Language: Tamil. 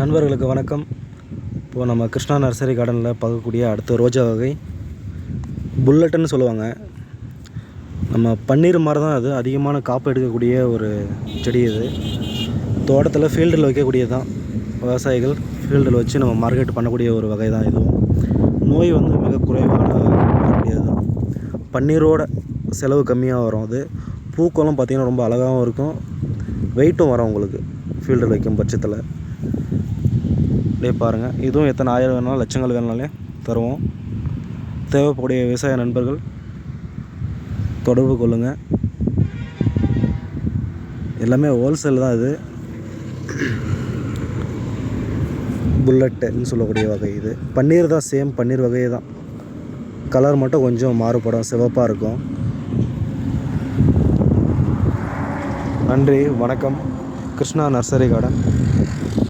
நண்பர்களுக்கு வணக்கம். இப்போது நம்ம கிருஷ்ணா நர்சரி கார்டனில் பார்க்கக்கூடிய அடுத்த ரோஜா வகை புல்லட்டுன்னு சொல்லுவாங்க. நம்ம பன்னீர் மரம் தான். அது அதிகமான காப்பு எடுக்கக்கூடிய ஒரு செடி. இது தோட்டத்தில் ஃபீல்டில் வைக்கக்கூடியது தான். விவசாயிகள் ஃபீல்டில் வச்சு நம்ம மார்க்கெட் பண்ணக்கூடிய ஒரு வகை தான். இதுவும் நோய் மிக குறைவான வரக்கூடியது தான். பன்னீரோட செலவு கம்மியாக வரும். அது பூக்களும் பார்த்திங்கன்னா ரொம்ப அழகாகவும் இருக்கும், வெயிட்டும் வரும் உங்களுக்கு ஃபீல்டில் வைக்கும் பட்சத்தில். அப்படியே பாருங்கள். இதுவும் எத்தனை ஆயிரம் வேணாலும் லட்சங்கள் வேணாலே தருவோம். தேவைப்படக்கூடிய விவசாய நண்பர்கள் தொடர்பு கொள்ளுங்கள். எல்லாமே ஹோல்சேல் தான். இது புல்லட்டுன்னு சொல்லக்கூடிய வகை. இது பன்னீர் தான், சேம் பன்னீர் வகையே தான். கலர் மட்டும் கொஞ்சம் மாறுபடும், சிவப்பாக இருக்கும். நன்றி, வணக்கம். Krishna nursery garden.